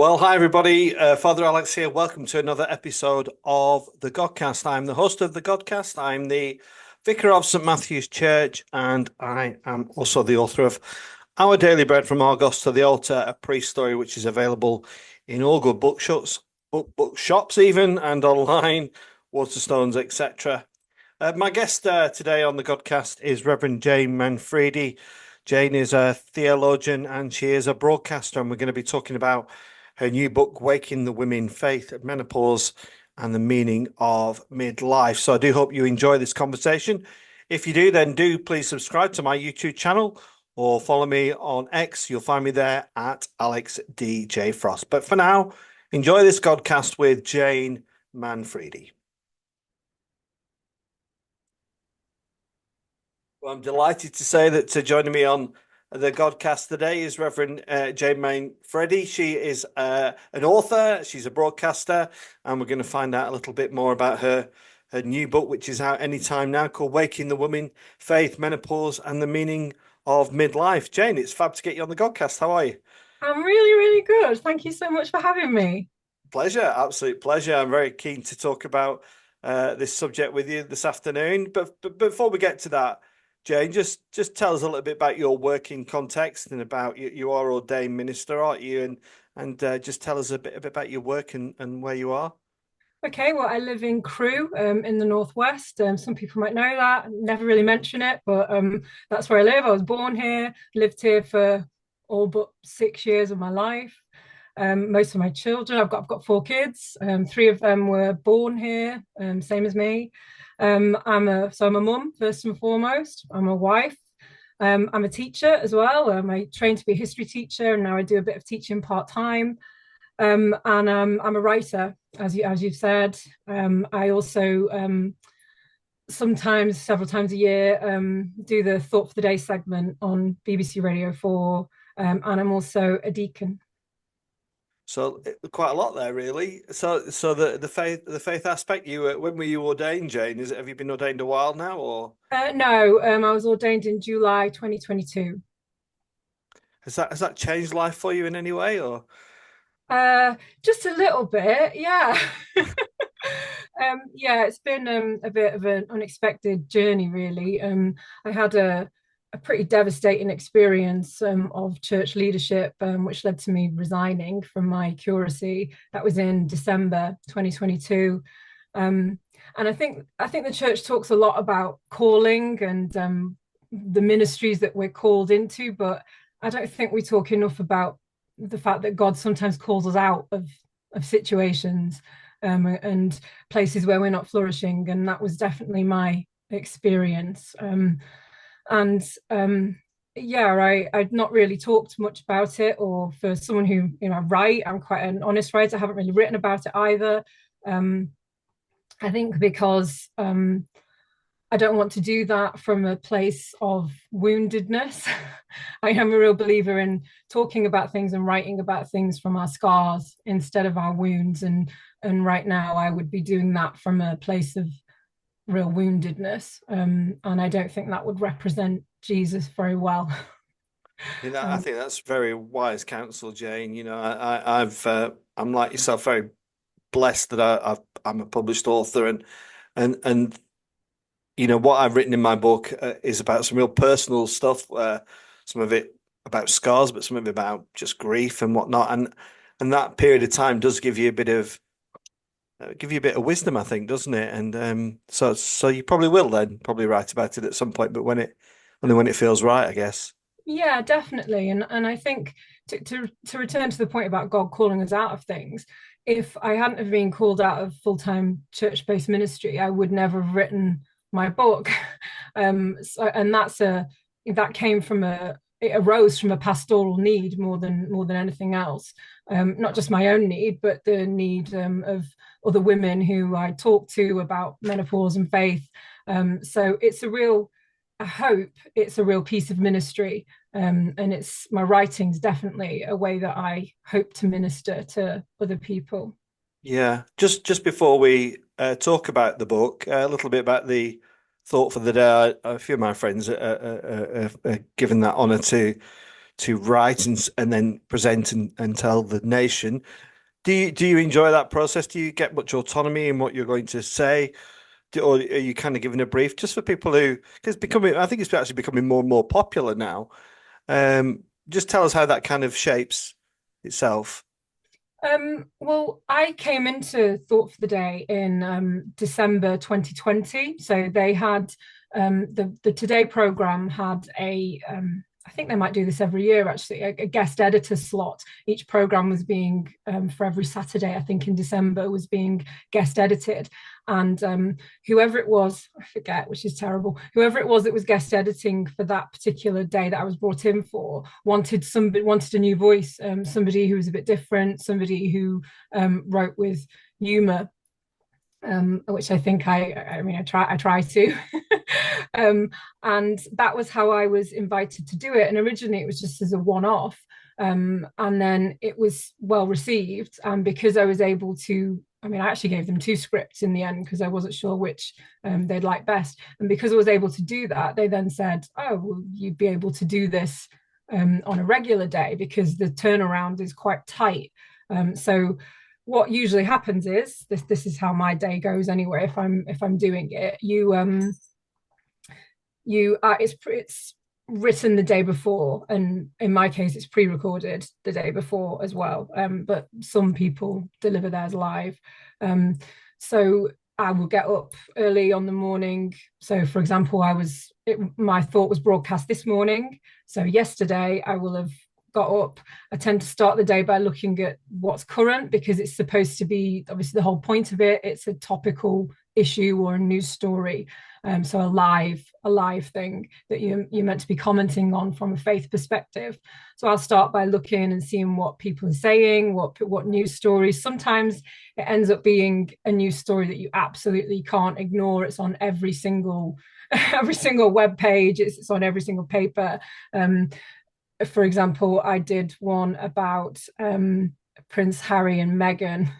Well, hi everybody. Father Alex here. Welcome to another episode of the Godcast. I'm the host of the Godcast. I'm the vicar of St Matthew's Church, and I am also the author of Our Daily Bread from Argos to the Altar, a priest story, which is available in all good bookshops even, and online, Waterstones, etc. My guest today on the Godcast is Reverend Jayne Manfredi. Jayne is a theologian and she is a broadcaster, and we're going to be talking about her new book, Waking the Women, Faith, Menopause, and the Meaning of Midlife. So I do hope you enjoy this conversation. If you do, then do please subscribe to my YouTube channel or follow me on X. You'll find me there at AlexDJFrost. But for now, enjoy this Godcast with Jayne Manfredi. Well, I'm delighted to say that joining me on the Godcast today is Reverend Jayne Manfredi. She is an author, she's a broadcaster, and we're going to find out a little bit more about her new book, which is out anytime now, called Waking the Woman, Faith, Menopause, and the Meaning of Midlife. Jayne, it's fab to get you on the Godcast. How are you? I'm really, really good. Thank you so much for having me. Pleasure, absolute pleasure. I'm very keen to talk about this subject with you this afternoon. But before we get to that, Jayne, just tell us a little bit about your working context and about you are ordained minister, aren't you? And just tell us a bit about your work and where you are. Okay, well, I live in Crewe, in the northwest. Some people might know that. Never really mention it, but that's where I live. I was born here, lived here for all but 6 years of my life. Most of my children, I've got four kids. Three of them were born here, same as me. I'm a mum first and foremost. I'm a wife. I'm a teacher as well. I trained to be a history teacher, and now I do a bit of teaching part time. And I'm a writer, as you've said. I also sometimes, several times a year, do the Thought for the Day segment on BBC Radio 4, and I'm also a deacon. So quite a lot there, really. So the faith aspect. When were you ordained, Jayne? Have you been ordained a while now, or No, I was ordained in July 2022. has that changed life for you in any way, or? Just a little bit, yeah. Yeah, it's been a bit of an unexpected journey, really. I had a pretty devastating experience of church leadership, which led to me resigning from my curacy. That was in December 2022. And I think the church talks a lot about calling and the ministries that we're called into, but I don't think we talk enough about the fact that God sometimes calls us out of situations and places where we're not flourishing. And that was definitely my experience. And Yeah, I'd not really talked much about it, or for someone who, write, I'm quite an honest writer. I haven't really written about it either. Um, I think because I don't want to do that from a place of woundedness. I am a real believer in talking about things and writing about things from our scars instead of our wounds. And right now, I would be doing that from a place of real woundedness. And I don't think that would represent Jesus very well. I um, think that's very wise counsel, Jayne. I'm like yourself, very blessed that I'm a published author, and what I've written in my book is about some real personal stuff. Some of it about scars, but some of it about just grief and whatnot. And that period of time does give you a bit of wisdom, I think, doesn't it? And so you probably will then probably write about it at some point, but only when it feels right, I guess. yeah, definitely. And I think to return to the point about God calling us out of things, if I hadn't have been called out of full-time church-based ministry, I would never have written my book. And that came from it arose from a pastoral need more than anything else. Not just my own need, but the need of other women who I talk to about menopause and faith. So it's a real, I hope it's a real piece of ministry. And it's my writing's definitely a way that I hope to minister to other people. Yeah, just before we talk about the book, a little bit about the thought for the day. A few of my friends are given that honor to write and then present and tell the nation. Do you enjoy that process? Do you get much autonomy in what you're going to say? Or are you kind of giving a brief just for people who, because becoming, I think it's actually becoming more and more popular now. Just tell us how that kind of shapes itself. Well, I came into Thought for the Day in December 2020. So they had the Today program had I think they might do this every year actually, a guest editor slot. Each program was being for every Saturday, I think in December, was being guest edited. And whoever it was, I forget, which is terrible, whoever it was that was guest editing for that particular day that I was brought in for wanted a new voice, somebody who was a bit different, somebody who wrote with humor, which I think I try to. And that was how I was invited to do it. And originally it was just as a one-off. And then it was well received. And because I was able to, I actually gave them two scripts in the end because I wasn't sure which they'd like best. And because I was able to do that, they then said, oh, well, you'd be able to do this on a regular day because the turnaround is quite tight. So what usually happens is this is how my day goes anyway. If I'm doing it, it's written the day before, and in my case it's pre-recorded the day before as well, but some people deliver theirs live. So I will get up early on the morning. So for example, my thought was broadcast this morning, so yesterday I will have got up. I tend to start the day by looking at what's current because it's supposed to be, obviously the whole point of it, it's a topical issue or a news story. So a live thing that you're meant to be commenting on from a faith perspective. So I'll start by looking and seeing what people are saying, what news stories. Sometimes it ends up being a news story that you absolutely can't ignore. It's on every single web page. It's on every single paper. For example, I did one about Prince Harry and Meghan,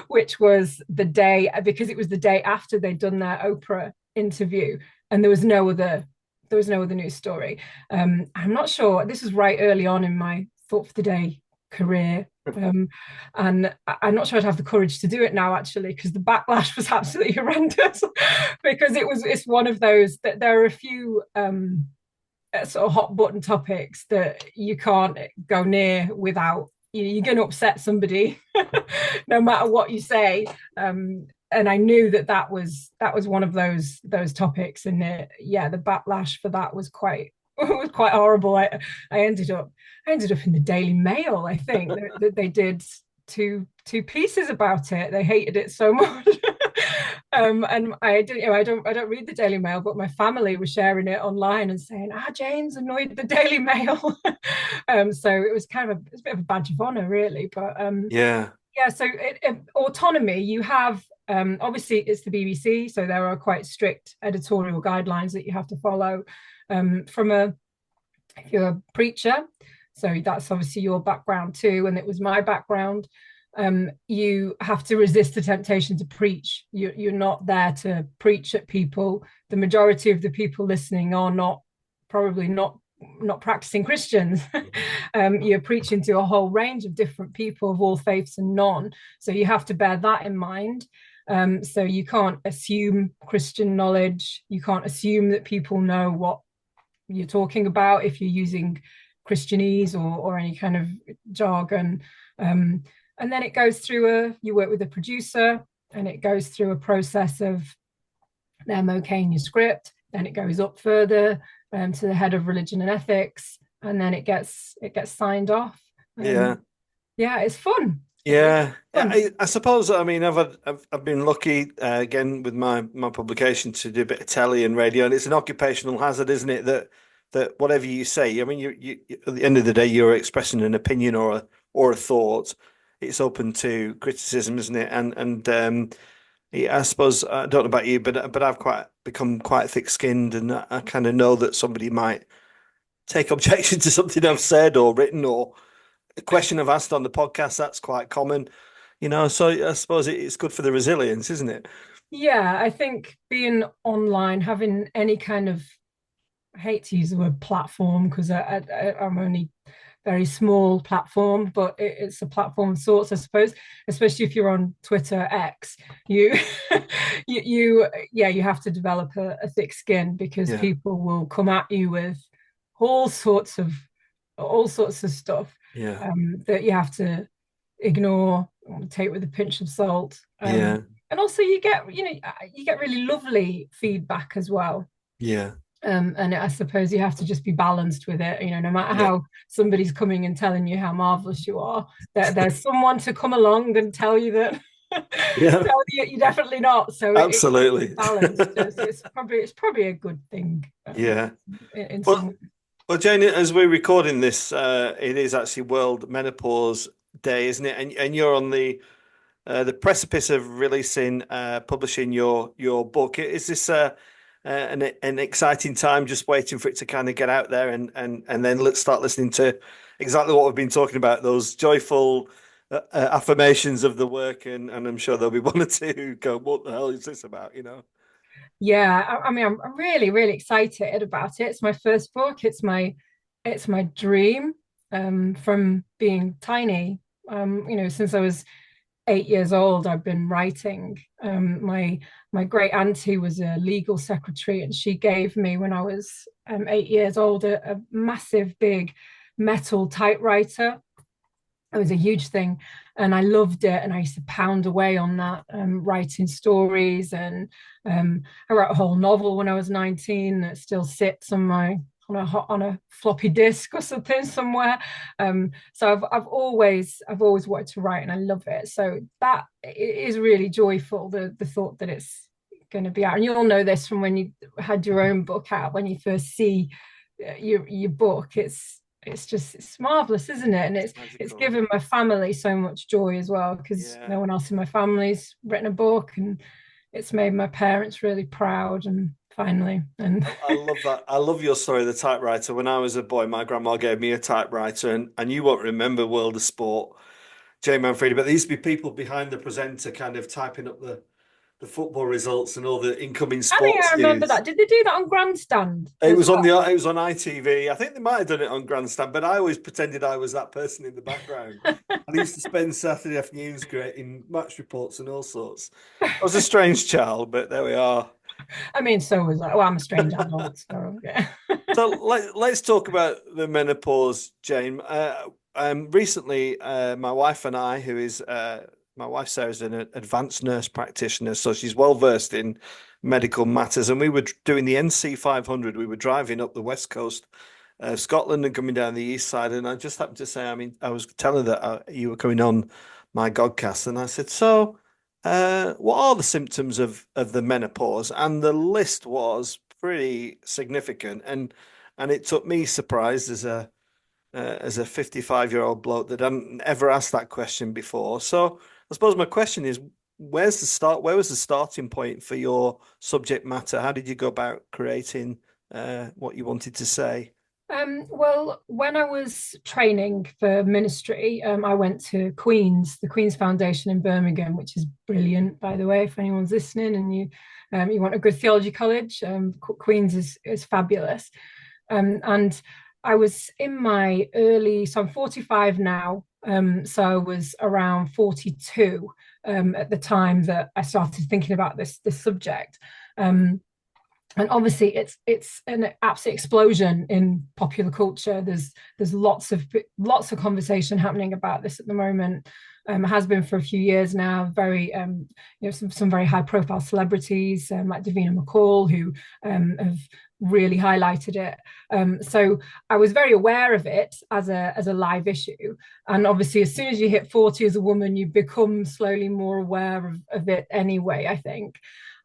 which was the day, because it was the day after they'd done their Oprah interview, and there was no other news story. I'm not sure. This was right early on in my Thought for the Day career. And I'm not sure I'd have the courage to do it now, actually, because the backlash was absolutely horrendous. Because it's one of those that there are a few sort of hot button topics that you can't go near without you're going to upset somebody no matter what you say. And I knew that was one of those topics, and the backlash for that was quite horrible. I ended up in the Daily Mail. I think that they did two pieces about it. They hated it so much. And I don't read the Daily Mail, but my family was sharing it online and saying, Jayne's annoyed the Daily Mail. So it was kind of a bit of a badge of honor, really. But Yeah. So autonomy, you have obviously it's the BBC, so there are quite strict editorial guidelines that you have to follow. If you're a preacher, so that's obviously your background too, and it was my background. You have to resist the temptation to preach. You're not there to preach at people. The majority of the people listening are probably not practicing Christians. You're preaching to a whole range of different people of all faiths and none. So you have to bear that in mind. So you can't assume Christian knowledge. You can't assume that people know what you're talking about if you're using Christianese or any kind of jargon. And then it goes through you work with a producer, and it goes through a process of them okaying your script. Then it goes up further to the head of religion and ethics, and then it gets signed off. It's fun. Yeah, I suppose. I mean, I've been lucky again with my publication to do a bit of telly and radio, and it's an occupational hazard, isn't it? That whatever you say, I mean, you at the end of the day, you're expressing an opinion or a thought. It's open to criticism, isn't it? And I suppose I don't know about you, but I've become quite thick-skinned, and I kind of know that somebody might take objection to something I've said or written or a question I've asked on the podcast. That's quite common, So I suppose it's good for the resilience, isn't it? Yeah, I think being online, having any kind of I hate to use the word platform because I'm only very small platform, but it's a platform of sorts, I suppose. Especially if you're on Twitter X, you you have to develop a thick skin because Yeah. people will come at you with all sorts of all sorts of stuff Yeah. that you have to ignore, take with a pinch of salt. Yeah. And also you get you get really lovely feedback as well. Yeah. And I suppose you have to just be balanced with it. No matter Yeah. how somebody's coming and telling you how marvelous you are, there's someone to come along and tell you that Yeah. tell you you're definitely not. So you have to be Absolutely. balanced. It's probably a good thing Yeah. in some Well, ways. well, Jane, as we're recording this, it is actually World Menopause Day, isn't it? And you're on the precipice of releasing, publishing your book. Is this an exciting time, just waiting for it to kind of get out there, and then let's start listening to exactly what we've been talking about, those joyful affirmations of the work, and I'm sure there'll be one or two who go, "What the hell is this about?" Yeah, I mean, I'm really, really excited about it. It's my first book. It's my dream from being tiny. Since I was 8 years old, I've been writing. My great auntie was a legal secretary, and she gave me when I was 8 years old a massive, big metal typewriter. It was a huge thing, and I loved it. And I used to pound away on that, writing stories. And I wrote a whole novel when I was 19 that still sits on a floppy disk or something somewhere. So I've always wanted to write, and I love it. So that is really joyful. The thought that it's going to be out, and you'll know this from when you had your own book out. When you first see your book, it's marvelous, isn't it? And it's Magical. given my family so much joy as well, because Yeah. no one else in my family's written a book, and it's made my parents really proud. And finally, and I love that. I love your story of the typewriter. When I was a boy, my grandma gave me a typewriter, and you won't remember World of Sport, Jayne Manfredi, but there used to be people behind the presenter kind of typing up the football results and all the incoming I think sports I remember news. that. Did they do that on Grandstand It as was on well? it was on ITV. I think they might have done it on Grandstand, but I always pretended I was that person in the background. And I used to spend Saturday afternoons creating match reports and all sorts. I was a strange child, but there we are. I mean, so was I. Well, I'm a strange adult, so yeah. So let's talk about the menopause, Jane. Recently, my wife and I, who is my wife Sarah's an advanced nurse practitioner, so she's well versed in medical matters, and we were doing the NC 500. We were driving up the west coast of Scotland and coming down the east side, and I just happened to say, I mean, I was telling her that you were coming on my Godcast, and I said, so. What are the symptoms of the menopause? And the list was pretty significant, and it took me surprised as a 55-year-old bloke that hadn't ever asked that question before. So I suppose my question is, where's the start? Where was the starting point for your subject matter? How did you go about creating what you wanted to say? Well, when I was training for ministry, I went to the Queen's Foundation in Birmingham, which is brilliant, by the way, if anyone's listening and you want a good theology college, Queen's is fabulous. And I was in my so I'm 45 now. So I was around 42 at the time that I started thinking about this subject. And obviously it's an absolute explosion in popular culture. There's lots of conversation happening about this at the moment. It has been for a few years now. Very some very high profile celebrities like Davina McCall who have really highlighted it. So I was very aware of it as a live issue. And obviously as soon as you hit 40 as a woman, you become slowly more aware of it anyway, I think.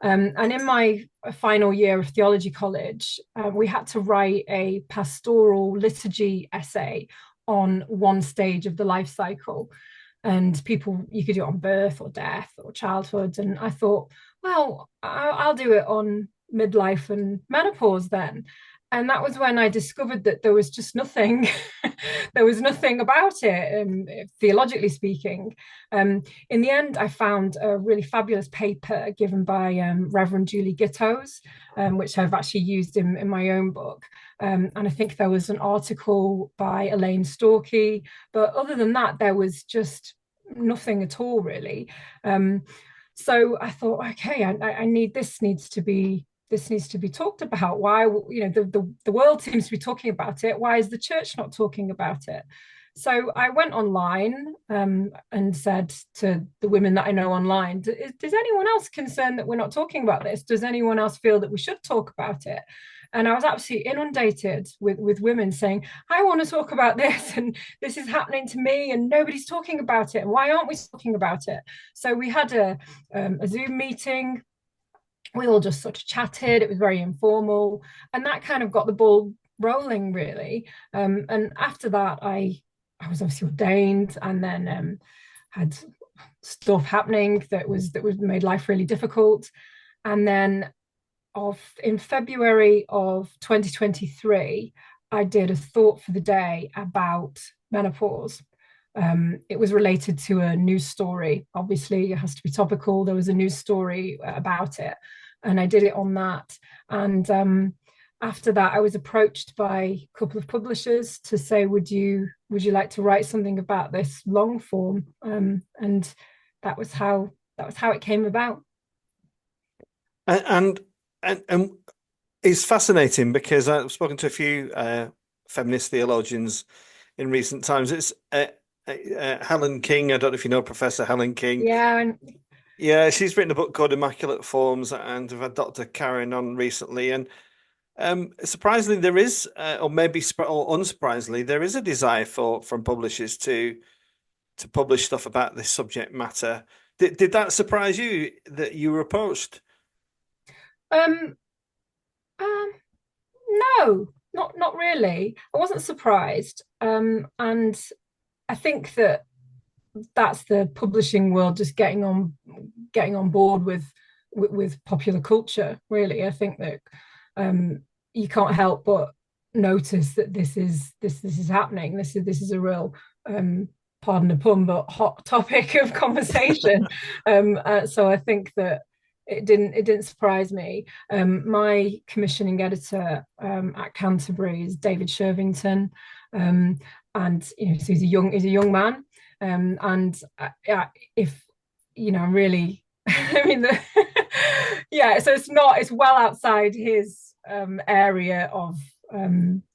And in my final year of theology college, we had to write a pastoral liturgy essay on one stage of the life cycle. And you could do it on birth or death or childhood. And I thought, well, I'll do it on midlife and menopause then. And that was when I discovered that there was just nothing, there was nothing about it, theologically speaking. In the end, I found a really fabulous paper given by Reverend Julie Gittos, which I've actually used in my own book. And I think there was an article by Elaine Storkey, but other than that, there was just nothing at all, really. So I thought, okay, I need this needs to be talked about. Why, the world seems to be talking about it. Why is the church not talking about it? So I went online and said to the women that I know online, does anyone else concerned that we're not talking about this? Does anyone else feel that we should talk about it? And I was absolutely inundated with women saying, I want to talk about this, and this is happening to me, and nobody's talking about it. And why aren't we talking about it? So we had a Zoom meeting. We all just sort of chatted. It was very informal, and that kind of got the ball rolling, really. And after that, I was obviously ordained, and then had stuff happening that was made life really difficult. And then in February of 2023, I did a thought for the day about menopause. It was related to a news story. Obviously, it has to be topical. There was a news story about it, and I did it on that. And after that, I was approached by a couple of publishers to say, would you like to write something about this long form? And that was how it came about. And and it's fascinating because I've spoken to a few feminist theologians in recent times. It's Helen King. I don't know if you know Professor Helen King. Yeah, and Yeah, she's written a book called Immaculate Forms, and we've had Dr. Karen on recently. And surprisingly, there is, or maybe or unsurprisingly, there is a desire from publishers to publish stuff about this subject matter. Did that surprise you that you were approached? um, um, no, not really. I wasn't surprised. And I think that that's the publishing world just getting on board with popular culture, really. I think that you can't help but notice that this is happening. This is a real pardon the pun, but hot topic of conversation. So I think that it didn't surprise me. My commissioning editor at Canterbury is David Shervington, and so he's a young man, and if I'm really, I mean, yeah. So it's well outside his area of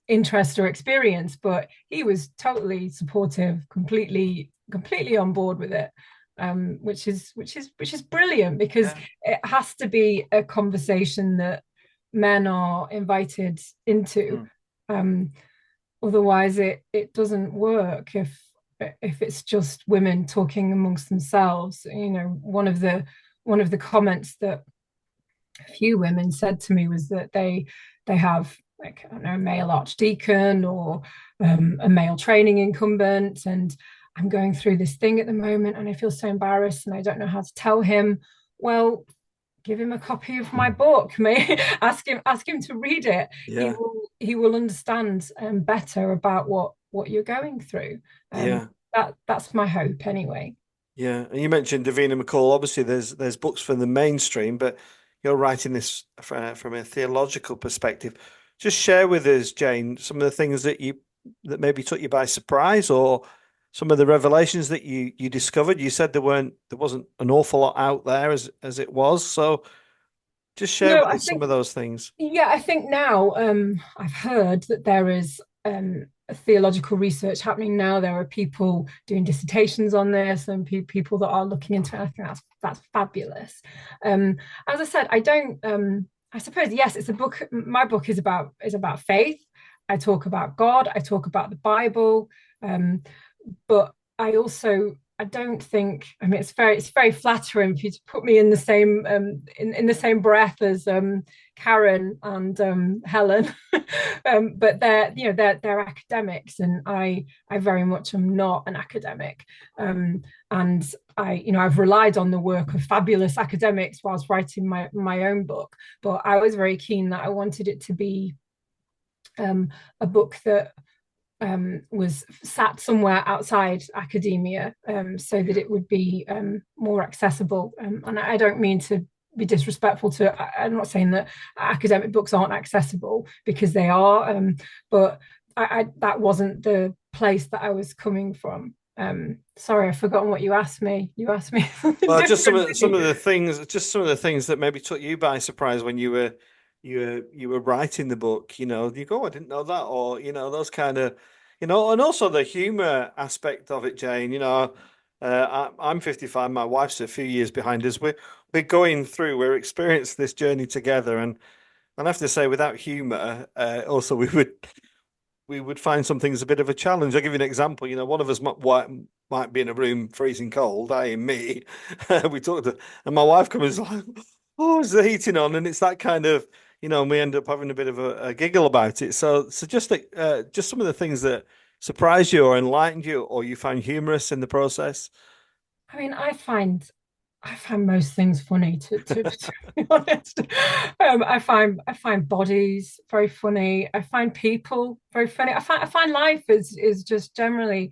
interest or experience, but he was totally supportive, completely on board with it, which is brilliant, because it has to be a conversation that men are invited into. Otherwise, it doesn't work if it's just women talking amongst themselves. One of the comments that a few women said to me was that they have, like, I don't know, a male archdeacon or a male training incumbent, and I'm going through this thing at the moment and I feel so embarrassed and I don't know how to tell him. Well, give him a copy of my book. May ask him to read it. Yeah, He will understand better about what you're going through. yeah, That's my hope, anyway. yeah. And you mentioned Davina McCall. Obviously, there's books from the mainstream, but you're writing this from a theological perspective. Just share with us, Jayne, some of the things that maybe took you by surprise, or some of the revelations that you discovered. You said there wasn't an awful lot out there as it was. So just share No, with I us some think of those things. Yeah, I think now I've heard that there is theological research happening now. There are people doing dissertations on this, and people that are looking into it. I think that's fabulous. As I said, I don't. I suppose, yes, it's a book. My book is about faith. I talk about God. I talk about the Bible. But I don't think, I mean, it's very flattering for you to put me in the same in the same breath as Karen and Helen. But they're academics, and I very much am not an academic. And I've relied on the work of fabulous academics whilst writing my own book, but I was very keen that I wanted it to be a book that was sat somewhere outside academia, so that it would be more accessible. And I don't mean to be disrespectful to, I'm not saying that academic books aren't accessible, because they are, but that wasn't the place that I was coming from. Sorry, I've forgotten what you asked me. You asked me something Well, just different. some of the things, just some of the things that maybe took you by surprise when you were writing the book. You go, "Oh, I didn't know that," or those kind of, and also the humor aspect of it, Jayne. I'm 55. My wife's a few years behind us. We're going through, we're experiencing this journey together, and I have to say, without humor, also we would find some things a bit of a challenge. I'll give you an example. One of us might be in a room freezing cold, I and me. We talked and my wife comes like, "Oh, is the heating on?" And it's that kind of, and we end up having a bit of a giggle about it. So just some of the things that surprised you or enlightened you or you found humorous in the process. I mean, I find most things funny, to be honest. I find bodies very funny. I find people very funny. I find life is just generally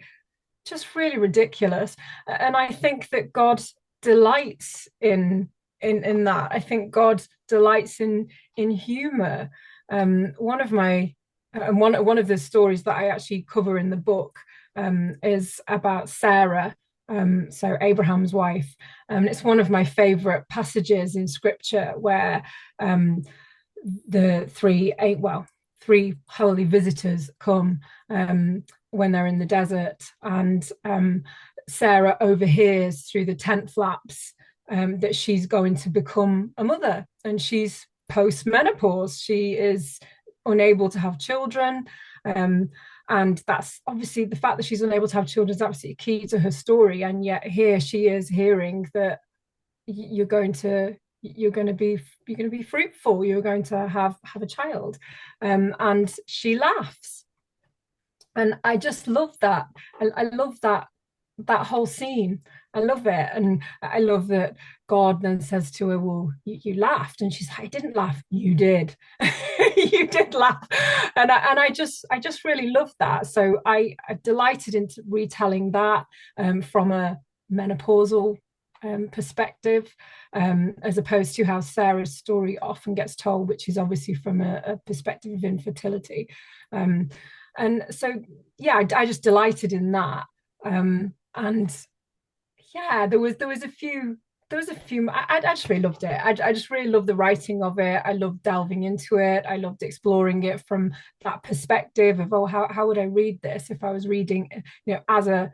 just really ridiculous. And I think that God delights in that. I think God delights in humor. One of my one of the stories that I actually cover in the book is about Sarah, so Abraham's wife. It's one of my favorite passages in scripture where the three holy visitors come when they're in the desert, and Sarah overhears through the tent flaps that she's going to become a mother, and she's post-menopause. She is unable to have children. And that's obviously, the fact that she's unable to have children is absolutely key to her story. And yet here she is hearing that you're going to be fruitful, you're going to have a child. And she laughs, and I just love that. I love that whole scene. I love it. And I love that God then says to her, "Well, you laughed." And she's like, "I didn't laugh." "You did." You did laugh. And I just really love that. So I delighted in retelling that from a menopausal perspective, as opposed to how Sarah's story often gets told, which is obviously from a perspective of infertility. And so, yeah, I just delighted in that. And yeah, there was a few. I just really loved it. I just really loved the writing of it. I loved delving into it. I loved exploring it from that perspective of, oh, how would I read this if I was reading, as a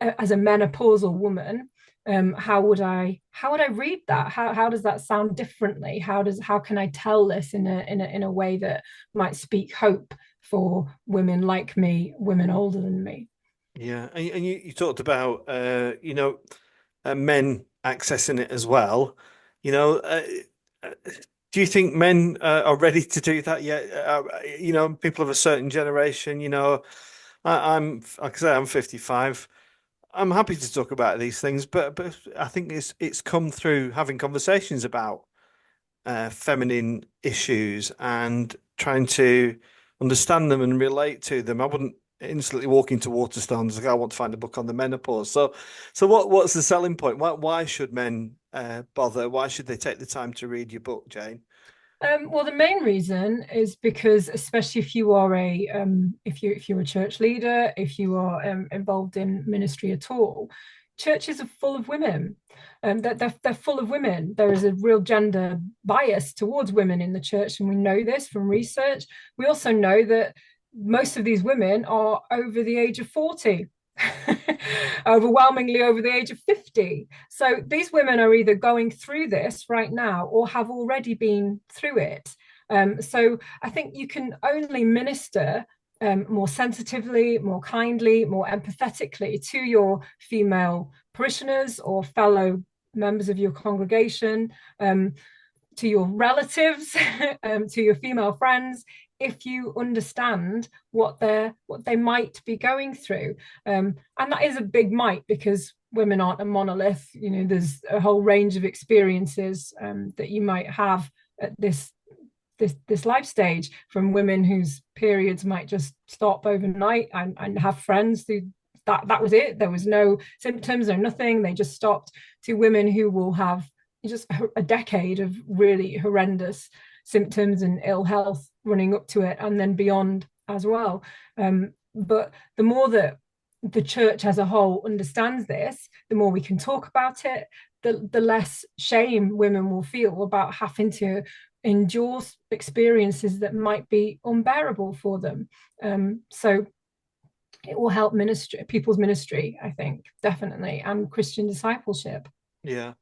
menopausal woman. How would I read that? How does that sound differently? How can I tell this in a way that might speak hope for women like me, women older than me? Yeah, and you talked about men accessing it as well. You know, do you think men are ready to do that yet? People of a certain generation. I'm like I say, I'm 55. I'm happy to talk about these things, but I think it's come through having conversations about feminine issues and trying to understand them and relate to them. I wouldn't instantly walk into Waterstones like I want to find a book on the menopause. So what's the selling point? Why should men bother? Why should they take the time to read your book, Jayne? Well, the main reason is because, especially if you are if you're a church leader, if you are involved in ministry at all, churches are full of women. They're full of women. There is a real gender bias towards women in the church, and we know this from research. We also know that most of these women are over the age of 40. Overwhelmingly over the age of 50. So these women are either going through this right now or have already been through it. So I think you can only minister more sensitively, more kindly, more empathetically to your female parishioners or fellow members of your congregation, to your relatives, to your female friends, if you understand what they might be going through. And that is a big might, because women aren't a monolith. There's a whole range of experiences that you might have at this this life stage, from women whose periods might just stop overnight and have friends who that was it. There was no symptoms or nothing. They just stopped, to women who will have just a decade of really horrendous symptoms and ill health running up to it, and then beyond as well. But the more that the church as a whole understands this, the more we can talk about it, the less shame women will feel about having to endure experiences that might be unbearable for them. So it will help people's ministry, I think, definitely, and Christian discipleship. Yeah.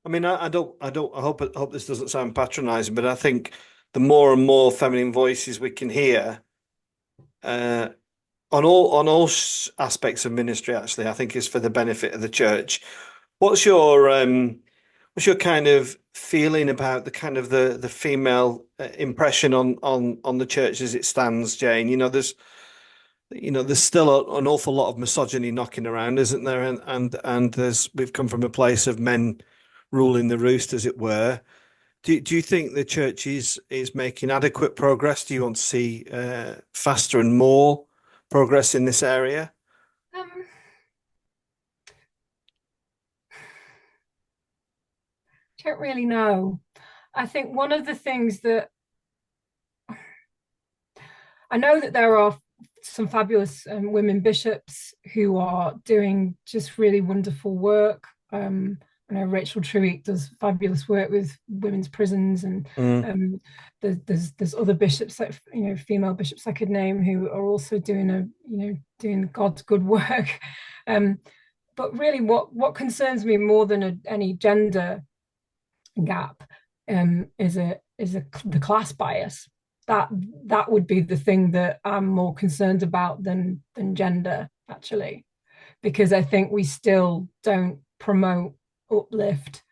I mean, I hope this doesn't sound patronizing, but I think the more and more feminine voices we can hear, uh, on all aspects of ministry, actually, I think is for the benefit of the church. What's your what's your kind of feeling about the kind of the female impression on the church as it stands, Jayne? There's still an awful lot of misogyny knocking around, isn't there? And we've come from a place of men ruling the roost, as it were. Do you think the church is making adequate progress? Do you want to see faster and more progress in this area? Um, don't really know. I think one of the things that I know, that there are some fabulous women bishops who are doing just really wonderful work. I know Rachel Truitt does fabulous work with women's prisons, and Mm, there's other bishops, like female bishops I could name, who are also doing God's good work. Um, but really, what concerns me more than any gender gap is the class bias. That would be the thing that I'm more concerned about than gender, actually, because I think we still don't promote, uplift,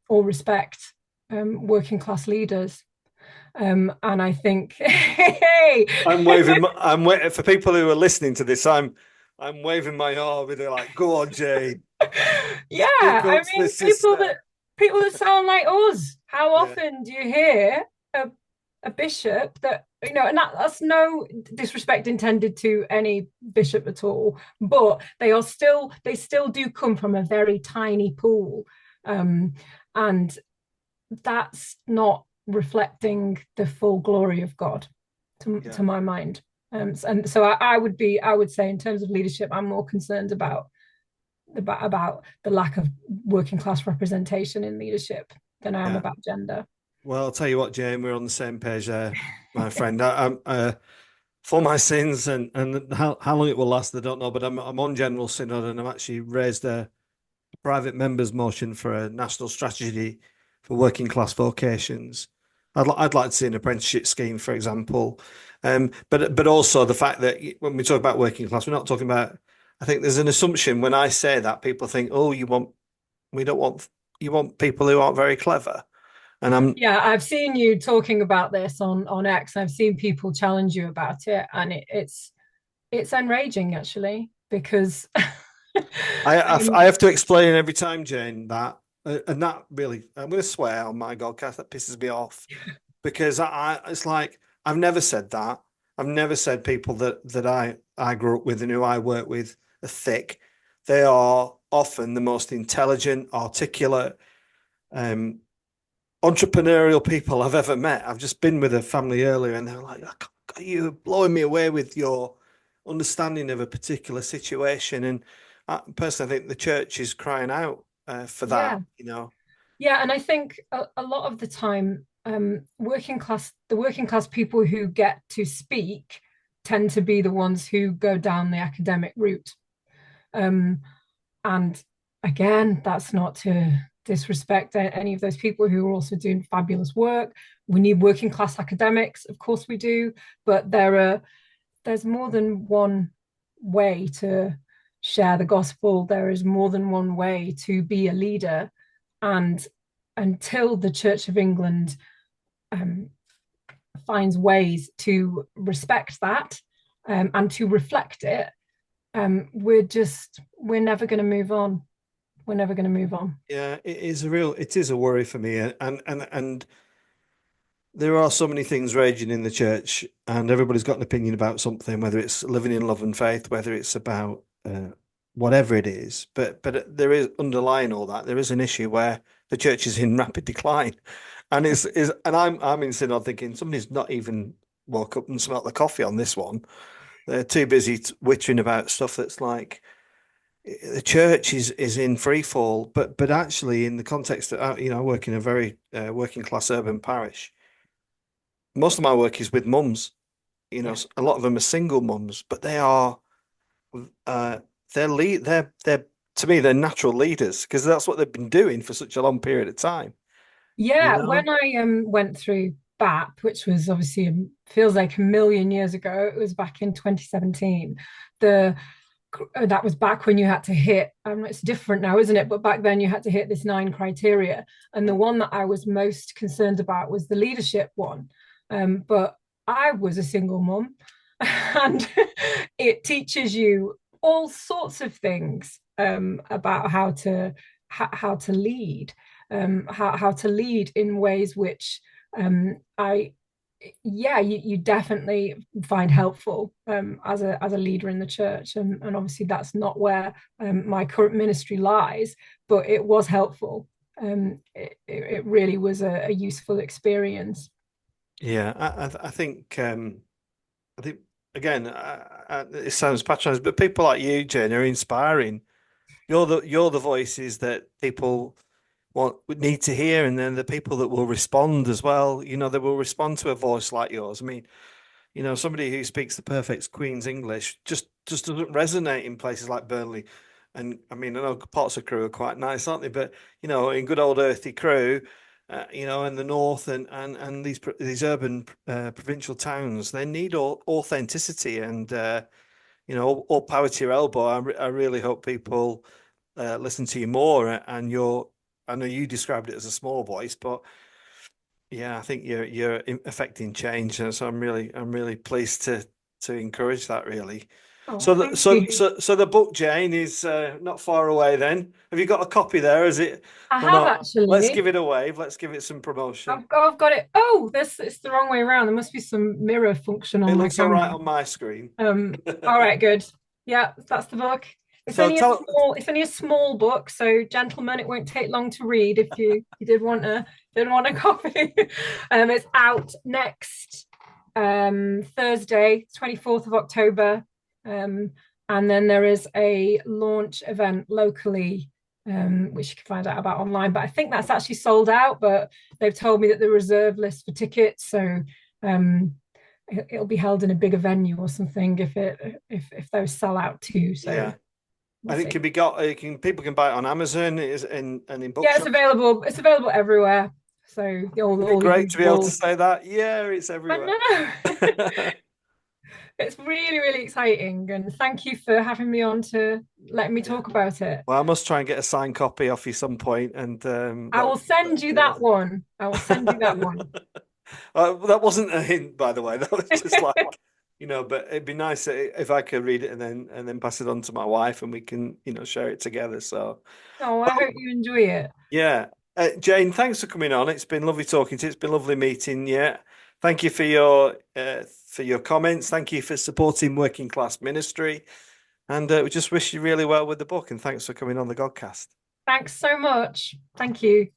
or respect working class leaders. And I think, hey, I'm waiting for people who are listening to this. I'm waving my arm and they're like, "Go on, Jayne, yeah, speak I up to the mean, sister." people that sound like us. How Yeah, often do you hear a bishop that, and that's no disrespect intended to any bishop at all, but they still do come from a very tiny pool, and that's not reflecting the full glory of God, yeah, to my mind. And so I would say, in terms of leadership, I'm more concerned about the lack of working class representation in leadership than I am yeah. about gender. Well, I'll tell you what, Jayne, we're on the same page there, my friend. I'm for my sins and how long it will last, I don't know. But I'm on General Synod and I've actually raised a private members motion for a national strategy for working class vocations. I'd like to see an apprenticeship scheme, for example. But also the fact that when we talk about working class, we're not talking about. I think there's an assumption when I say that people think, oh, we don't want, you want people who aren't very clever. And I'm, Yeah, I've seen you talking about this on X. I've seen people challenge you about it, and it's enraging, actually, because I have to explain every time, Jayne, that, and that really, I'm going to swear on my God, that pisses me off because it's like I've never said that. I've never said people that I grew up with and who I work with are thick. They are often the most intelligent, articulate, um, entrepreneurial people I've ever met. I've just been with a family earlier, and they're like, "You're blowing me away with your understanding of a particular situation." And personally, I think the church is crying out for that. yeah, yeah, and I think a lot of the time, the working class people who get to speak tend to be the ones who go down the academic route. Um, and again, that's not to disrespect any of those people who are also doing fabulous work. We need working class academics, of course we do, but there's more than one way to share the gospel. There is more than one way to be a leader, and until the Church of England um, finds ways to respect that, and to reflect it, we're never going to move on. We're never going to move on. Yeah, it is a worry for me, and there are so many things raging in the church, and everybody's got an opinion about something, whether it's living in love and faith, whether it's about whatever it is. But there is underlying all that, there is an issue where the church is in rapid decline, and and I'm in synod thinking somebody's not even woke up and smelt the coffee on this one. They're too busy wittering about stuff that's like the church is in free fall, but actually in the context that I work in a very working class urban parish. Most of my work is with mums. Yeah. A lot of them are single mums, but they are uh, they're to me they're natural leaders because that's what they've been doing for such a long period of time. You Yeah, when know, I went through BAP, which was obviously feels like a million years ago, it was back in 2017. The that was back when you had to hit, it's different now, isn't it? But back then you had to hit this 9 criteria. And the one that I was most concerned about was the leadership one. But I was a single mum and it teaches you all sorts of things about how to lead, how to lead in ways which I yeah, you definitely find helpful as a leader in the church, and obviously that's not where my current ministry lies, but it was helpful. It really was a useful experience. yeah, I think again, it sounds patronizing, but people like you, Jane, are inspiring. You're the voices that people would need to hear, and then the people that will respond as well. They will respond to a voice like yours. I mean, somebody who speaks the perfect Queen's English just doesn't resonate in places like Burnley. And I mean, I know parts of Crewe are quite nice, aren't they? But in good old earthy Crewe, in the north and these urban provincial towns, they need authenticity and all power to your elbow. I really hope people listen to you more. And I know you described it as a small voice, but yeah, I think you're affecting change, and so I'm really pleased to encourage that. Really. Oh, So the thank you. so the book, Jane, is not far away. Then have you got a copy there? Is it I or have not? Let's actually. give it a wave. Let's give it some promotion. I've got it. Oh, this it's the wrong way around. There must be some mirror function on It my looks all camera. right on my screen. All right, good. Yeah, that's the book. So tell. It's only a small book, so gentlemen, it won't take long to read if you did want a copy. It's out next Thursday, 24th of October. Um, and then there is a launch event locally, which you can find out about online. But I think that's actually sold out, but they've told me that the reserve list for tickets, so um it'll be held in a bigger venue or something if those sell out too. So Yeah, we'll I think it see. can be got. People can buy it on Amazon. Is in Yeah, it's bookshops. available. It's available everywhere. So Isn't it all the great to be able to usual. say that? Yeah, it's I everywhere. know. It's really, really exciting. And thank you for having me on to let me Yeah. talk about it. Well, I must try and get a signed copy off you some point, and I will send that'd you be that awesome. one. I will send you that one. That wasn't a hint, by the way. That was just like, but it'd be nice if I could read it and then pass it on to my wife, and we can, share it together. So, Oh, I well, hope you enjoy it. yeah. Jane, thanks for coming on. It's been lovely talking to you. It's been lovely meeting you. Thank you for your comments. Thank you for supporting Working Class Ministry. And we just wish you really well with the book. And thanks for coming on the Godcast. Thanks so much. Thank you.